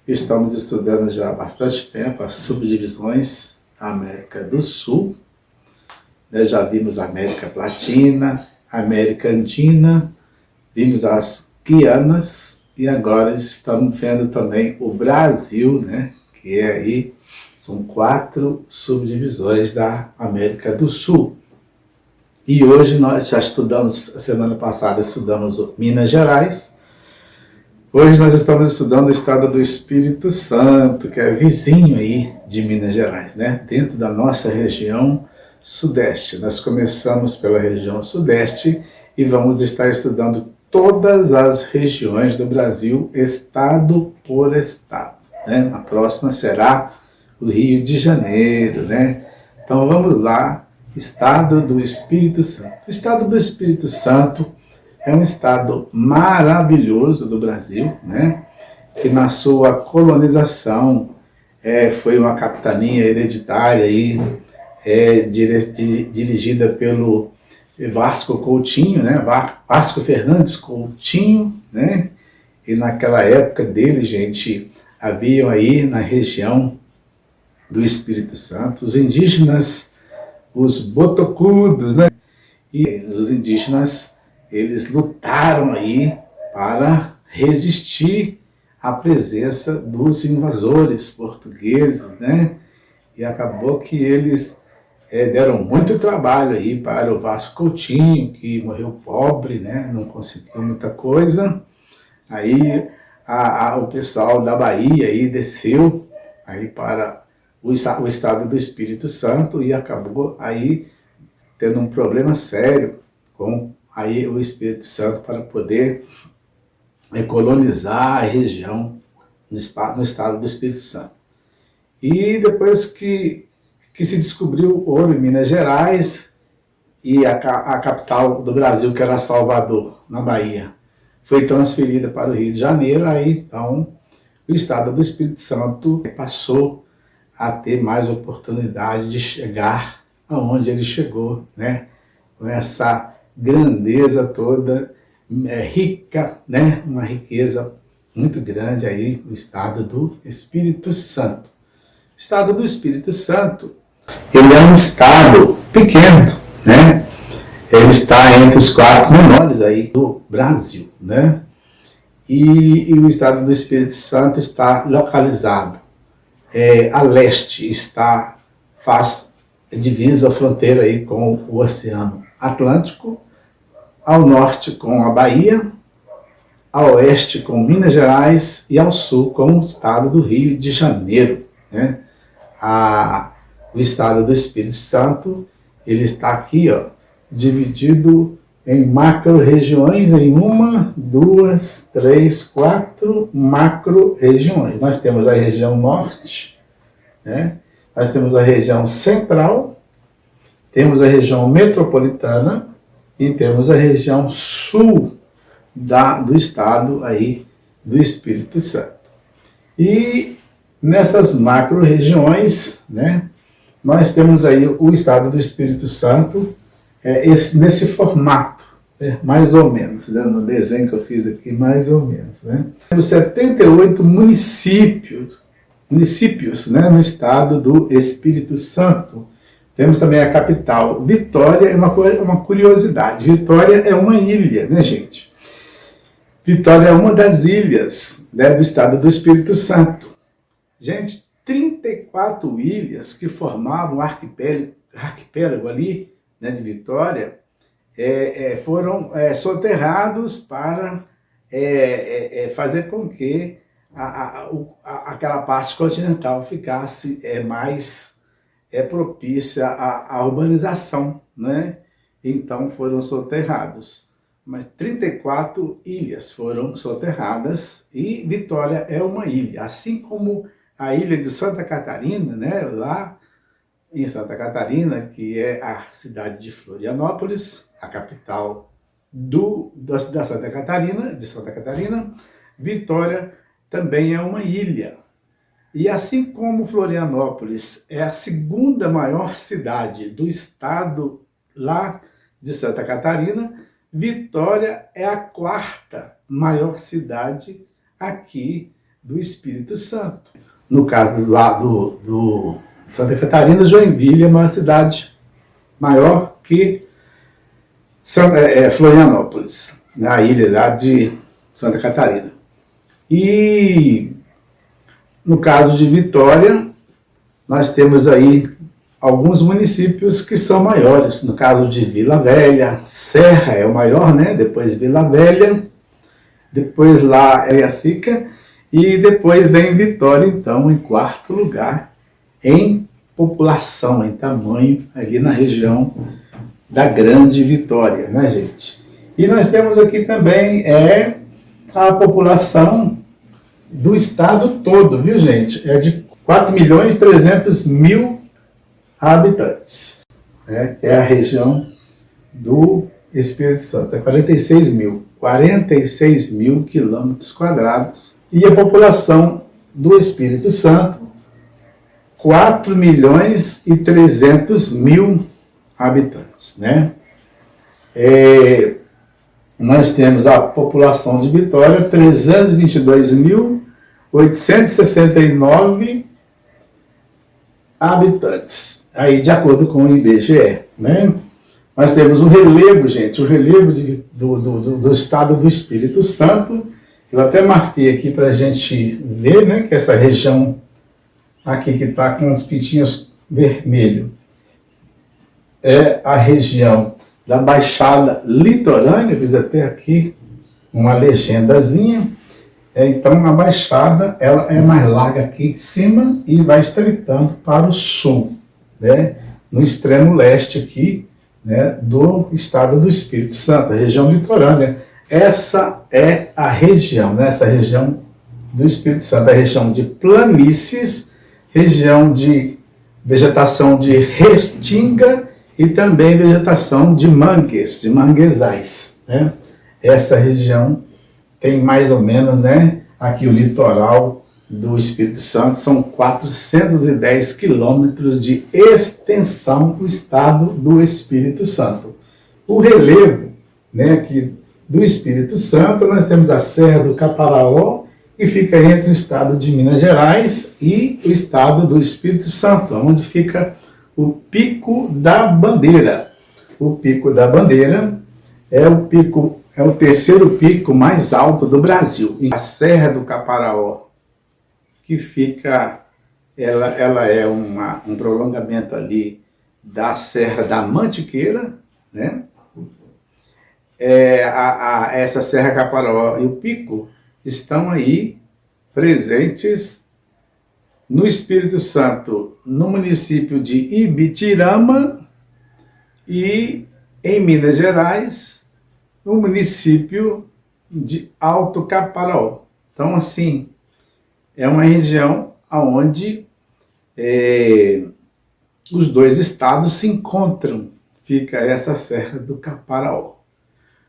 Estamos estudando já há bastante tempo as subdivisões da América do Sul. Já vimos a América Latina, América Andina, vimos as Guianas e agora estamos vendo também o Brasil, né? Que é aí, são 4 subdivisões da América do Sul. E hoje nós já estudamos, a semana passada estudamos Minas Gerais. Hoje nós estamos estudando o estado do Espírito Santo, que é vizinho aí de Minas Gerais, né? Dentro da nossa região sudeste. Nós começamos pela região sudeste e vamos estar estudando todas as regiões do Brasil, estado por estado, né? A próxima será o Rio de Janeiro, né? Então vamos lá. Estado do Espírito Santo. O estado do Espírito Santo é um estado maravilhoso do Brasil, né? Que na sua colonização foi uma capitania hereditária aí, dirigida pelo Vasco Coutinho, né? Vasco Fernandes Coutinho, né? E naquela época dele, gente, haviam aí na região do Espírito Santo os indígenas, os botocudos, né? E os indígenas, eles lutaram aí para resistir à presença dos invasores portugueses, né? E acabou que eles deram muito trabalho aí para o Vasco Coutinho, que morreu pobre, né? Não conseguiu muita coisa. Aí o pessoal da Bahia aí desceu aí para o estado do Espírito Santo e acabou aí tendo um problema sério com aí o Espírito Santo para poder colonizar a região no estado do Espírito Santo. E depois que se descobriu o ouro em Minas Gerais e a capital do Brasil, que era Salvador, na Bahia, foi transferida para o Rio de Janeiro, aí então o estado do Espírito Santo passou a ter mais oportunidade de chegar aonde ele chegou, né? Com essa grandeza toda, rica, né? Uma riqueza muito grande aí no estado do Espírito Santo. O estado do Espírito Santo, ele é um estado pequeno, né? Ele está entre os 4 menores aí do Brasil, né? E o estado do Espírito Santo está localizado a leste, faz divisa a fronteira aí com o Oceano Atlântico, ao norte com a Bahia, ao oeste com Minas Gerais e ao sul com o estado do Rio de Janeiro, né? O estado do Espírito Santo, ele está aqui, ó, dividido em macro-regiões, em 1, 2, 3, 4 macro-regiões. Nós temos a região norte, né? Nós temos a região central, temos a região metropolitana e temos a região sul do estado aí do Espírito Santo. E nessas macro-regiões, né, nós temos aí o estado do Espírito Santo nesse formato, mais ou menos, né, no desenho que eu fiz aqui, mais ou menos. Né. Temos 78 municípios, né, no estado do Espírito Santo. Temos também a capital, Vitória. É uma curiosidade, Vitória é uma ilha, né, gente? Vitória é uma das ilhas, né, do estado do Espírito Santo. Gente, 34 ilhas que formavam o arquipélago ali, né, de Vitória, foram soterrados para fazer com que aquela parte continental ficasse mais propícia à urbanização, né? Então foram soterrados. Mas 34 ilhas foram soterradas e Vitória é uma ilha, assim como a ilha de Santa Catarina, né? Lá em Santa Catarina, que é a cidade de Florianópolis, a capital de Santa Catarina, Vitória também é uma ilha. E assim como Florianópolis é a segunda maior cidade do estado lá de Santa Catarina, Vitória é a 4ª maior cidade aqui do Espírito Santo. No caso do Santa Catarina, Joinville é uma cidade maior que Florianópolis, na ilha lá de Santa Catarina. E no caso de Vitória, nós temos aí alguns municípios que são maiores. No caso de Vila Velha, Serra é o maior, né? Depois Vila Velha, depois lá é Jacica, e depois vem Vitória, então, em quarto lugar, em população, em tamanho, ali na região da Grande Vitória, né, gente? E nós temos aqui também a população do estado todo, viu, gente? É de 4.300.000 habitantes, né? É a região do Espírito Santo, é 46 mil quilômetros quadrados. E a população do Espírito Santo, 4.300.000 habitantes, né? Nós temos a população de Vitória, 322.869 habitantes, aí de acordo com o IBGE, né? Nós temos o relevo, gente, o relevo do estado do Espírito Santo. Eu até marquei aqui para a gente ver, né, que essa região aqui que está com os pintinhos vermelhos é a região da Baixada Litorânea. Eu fiz até aqui uma legendazinha. Então a Baixada ela é mais larga aqui em cima e vai estreitando para o sul, né, no extremo leste aqui, né, do estado do Espírito Santo, a região litorânea. Essa é a região, né, essa região do Espírito Santo, a região de planícies, região de vegetação de restinga e também vegetação de mangues, de manguezais, né? Essa região tem mais ou menos, né, aqui o litoral do Espírito Santo, são 410 quilômetros de extensão o estado do Espírito Santo. O relevo, né, aqui do Espírito Santo, nós temos a Serra do Caparaó, que fica entre o estado de Minas Gerais e o estado do Espírito Santo, onde fica o Pico da Bandeira. O Pico da Bandeira é o terceiro pico mais alto do Brasil. A Serra do Caparaó, que fica, ela é um prolongamento ali da Serra da Mantiqueira, né? Essa Serra Caparaó e o Pico estão aí presentes no Espírito Santo, no município de Ibitirama, e em Minas Gerais, no município de Alto Caparaó. Então, assim, é uma região onde os dois estados se encontram. Fica essa Serra do Caparaó.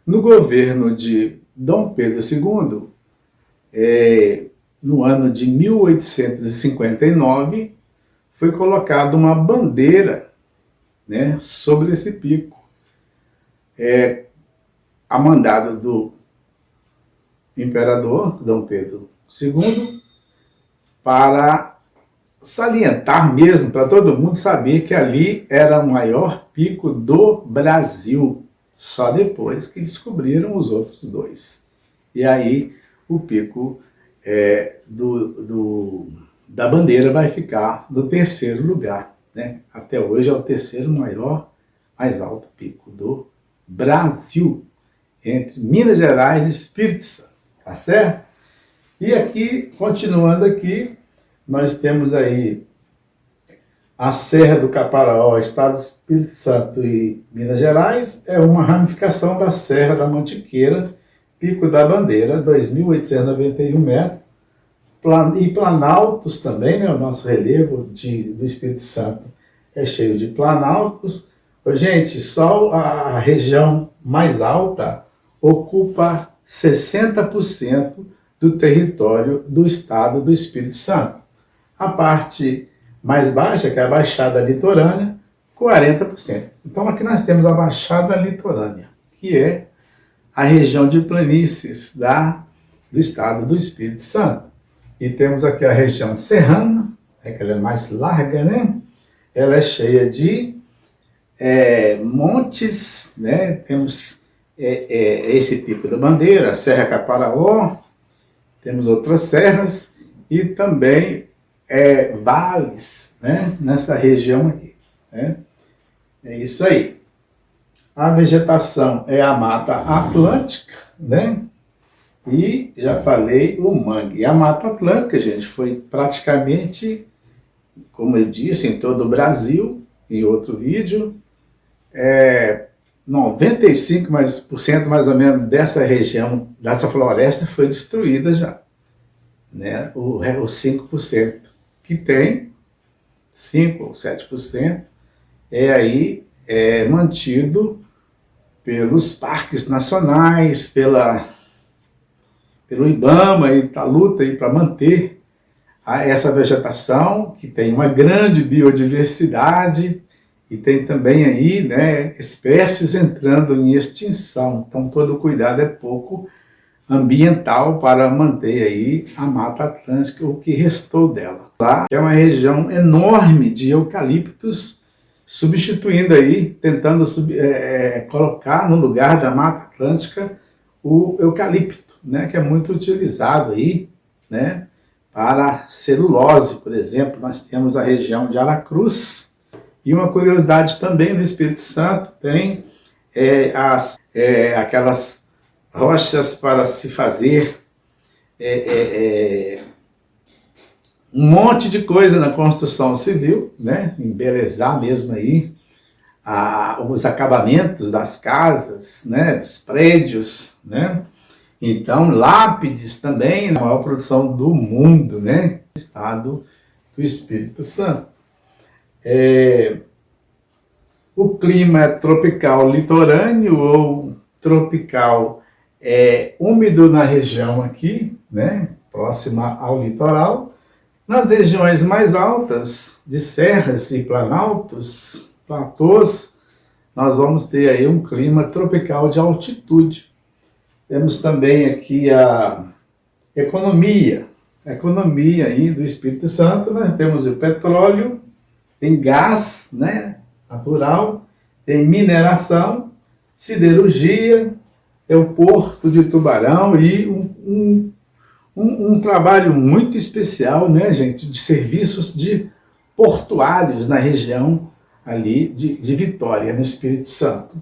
No governo de Dom Pedro II, no ano de 1859, foi colocada uma bandeira, né, sobre esse pico, a mandado do imperador Dom Pedro II, para salientar mesmo, para todo mundo saber que ali era o maior pico do Brasil, só depois que descobriram os outros dois. E aí o pico da Bandeira vai ficar no terceiro lugar, né? Até hoje é o terceiro mais alto pico do Brasil, entre Minas Gerais e Espírito Santo, tá certo? E aqui, continuando aqui, nós temos aí a Serra do Caparaó, estado do Espírito Santo e Minas Gerais, é uma ramificação da Serra da Mantiqueira, Pico da Bandeira, 2.891 metros, e planaltos também, né? O nosso relevo do Espírito Santo é cheio de planaltos. Gente, só a região mais alta ocupa 60% do território do estado do Espírito Santo. A parte mais baixa, que é a Baixada Litorânea, 40%. Então aqui nós temos a Baixada Litorânea, que é a região de planícies do estado do Espírito Santo. E temos aqui a região serrana, que ela é mais larga, né? Ela é cheia de montes, né? Temos esse tipo de bandeira, a Serra Caparaó, temos outras serras e também vales, né? Nessa região aqui, né? É isso aí. A vegetação é a Mata Atlântica, né? E já falei o mangue. E a Mata Atlântica, gente, foi praticamente, como eu disse, em todo o Brasil, em outro vídeo, 95% mais ou menos dessa região, dessa floresta, foi destruída já. Né? Os 5% que tem, 5 ou 7%, mantido pelos parques nacionais, pelo IBAMA, e a luta para manter essa vegetação, que tem uma grande biodiversidade, e tem também aí, né, espécies entrando em extinção. Então, todo o cuidado é pouco ambiental para manter aí a Mata Atlântica, o que restou dela. Tá? É uma região enorme de eucaliptos, substituindo aí, tentando colocar no lugar da Mata Atlântica o eucalipto, né, que é muito utilizado aí, né, para celulose, por exemplo. Nós temos a região de Aracruz, e uma curiosidade também no Espírito Santo, tem aquelas rochas para se fazer um monte de coisa na construção civil, né, embelezar mesmo aí os acabamentos das casas, né, dos prédios, né. Então, lápides também, a maior produção do mundo, né, estado do Espírito Santo. O clima é tropical litorâneo ou tropical úmido na região aqui, né, próxima ao litoral. Nas regiões mais altas, de serras e planaltos, platôs, nós vamos ter aí um clima tropical de altitude. Temos também aqui a economia aí do Espírito Santo. Nós temos o petróleo, tem gás, né, natural, tem mineração, siderurgia, o Porto de Tubarão e um trabalho muito especial, né, gente, de serviços portuários na região ali de Vitória, no Espírito Santo.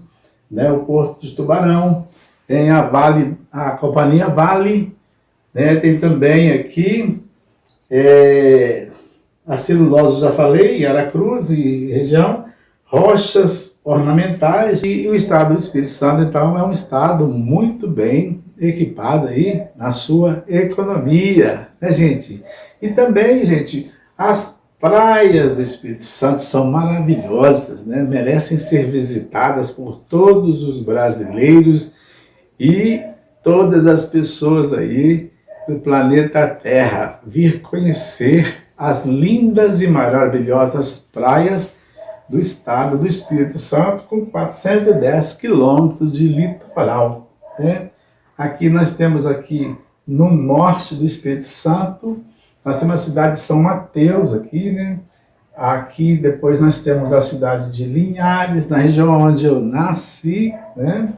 Né, o Porto de Tubarão, tem a Companhia Vale, né, tem também aqui a celulose, já falei, Aracruz e região, rochas ornamentais, e o estado do Espírito Santo, então, é um estado muito bem equipado aí na sua economia, né, gente? E também, gente, as praias do Espírito Santo são maravilhosas, né? Merecem ser visitadas por todos os brasileiros e todas as pessoas aí do planeta Terra, vir conhecer as lindas e maravilhosas praias do estado do Espírito Santo, com 410 quilômetros de litoral, né? Aqui nós temos aqui no norte do Espírito Santo, nós temos a cidade de São Mateus aqui, né? Aqui depois nós temos a cidade de Linhares, na região onde eu nasci, né?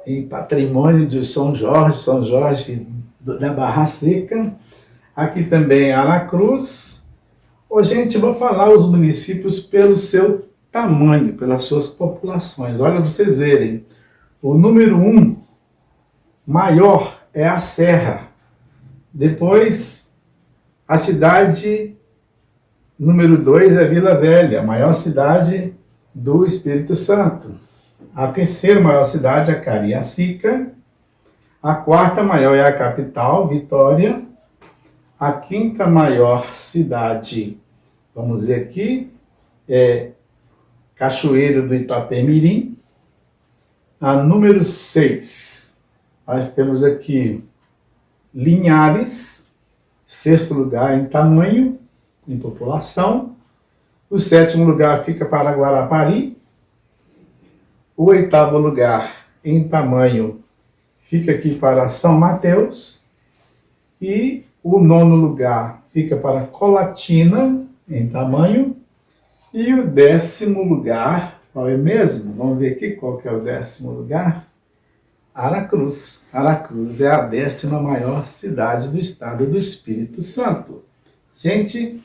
Em patrimônio de São Jorge da Barra Seca. Aqui também Aracruz. Gente, vou falar os municípios pelo seu tamanho, pelas suas populações. Olha, para vocês verem, o número 1 maior é a Serra. Depois, a cidade número 2 é Vila Velha, a maior cidade do Espírito Santo. A terceira maior cidade é Cariacica. A quarta maior é a capital, Vitória. A quinta maior cidade, vamos dizer aqui, é Cachoeiro do Itapemirim. A número 6, nós temos aqui Linhares, sexto lugar em tamanho, em população. O sétimo lugar fica para Guarapari. O oitavo lugar em tamanho fica aqui para São Mateus. E O nono lugar fica para Colatina, em tamanho. E o 10º lugar, qual é mesmo? Vamos ver aqui qual que é o 10º lugar. Aracruz. Aracruz é a 10ª maior cidade do estado do Espírito Santo. Gente,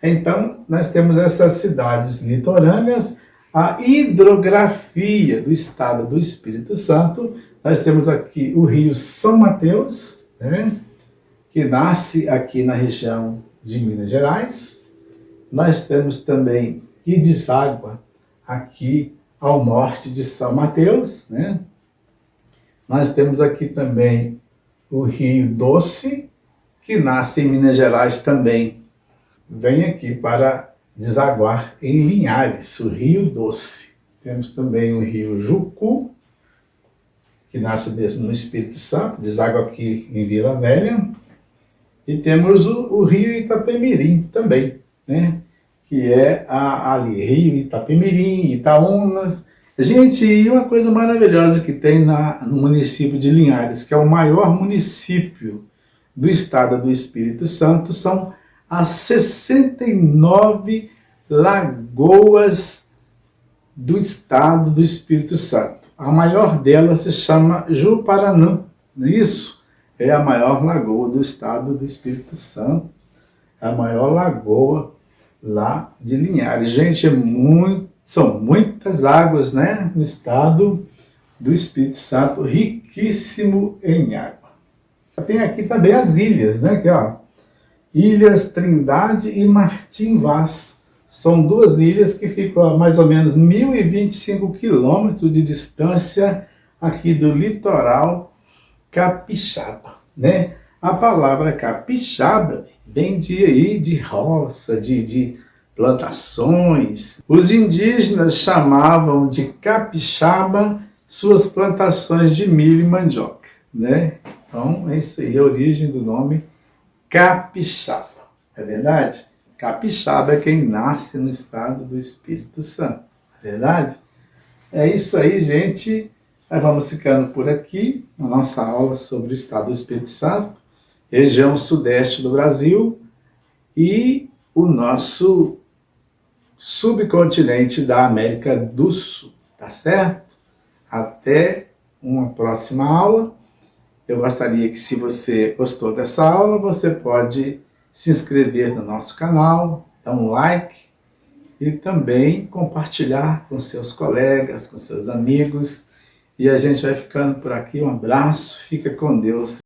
então nós temos essas cidades litorâneas, a hidrografia do estado do Espírito Santo. Nós temos aqui o rio São Mateus, né, que nasce aqui na região de Minas Gerais. Nós temos também que deságua aqui ao norte de São Mateus, né? Nós temos aqui também o Rio Doce, que nasce em Minas Gerais também. Vem aqui para desaguar em Linhares, o Rio Doce. Temos também o Rio Jucu, que nasce mesmo no Espírito Santo, deságua aqui em Vila Velha. E temos o Rio Itapemirim também, né? Que é ali, Rio Itapemirim, Itaúnas. Gente, e uma coisa maravilhosa que tem no município de Linhares, que é o maior município do estado do Espírito Santo, são as 69 lagoas do estado do Espírito Santo. A maior delas se chama Juparanã, não é isso? É a maior lagoa do estado do Espírito Santo, a maior lagoa lá de Linhares. Gente, são muitas águas, né, no estado do Espírito Santo, riquíssimo em água. Tem aqui também as ilhas, né, que, ó, Ilhas Trindade e Martim Vaz. São duas ilhas que ficam a mais ou menos 1.025 quilômetros de distância aqui do litoral capixaba, né? A palavra capixaba vem de roça, de plantações. Os indígenas chamavam de capixaba suas plantações de milho e mandioca, né? Então, é isso aí, a origem do nome capixaba. É verdade? Capixaba é quem nasce no estado do Espírito Santo. É verdade? É isso aí, gente. Nós vamos ficando por aqui na nossa aula sobre o estado do Espírito Santo, região sudeste do Brasil e o nosso subcontinente da América do Sul. Tá certo? Até uma próxima aula. Eu gostaria que, se você gostou dessa aula, você pode se inscrever no nosso canal, dar um like e também compartilhar com seus colegas, com seus amigos. E a gente vai ficando por aqui. Um abraço, fica com Deus.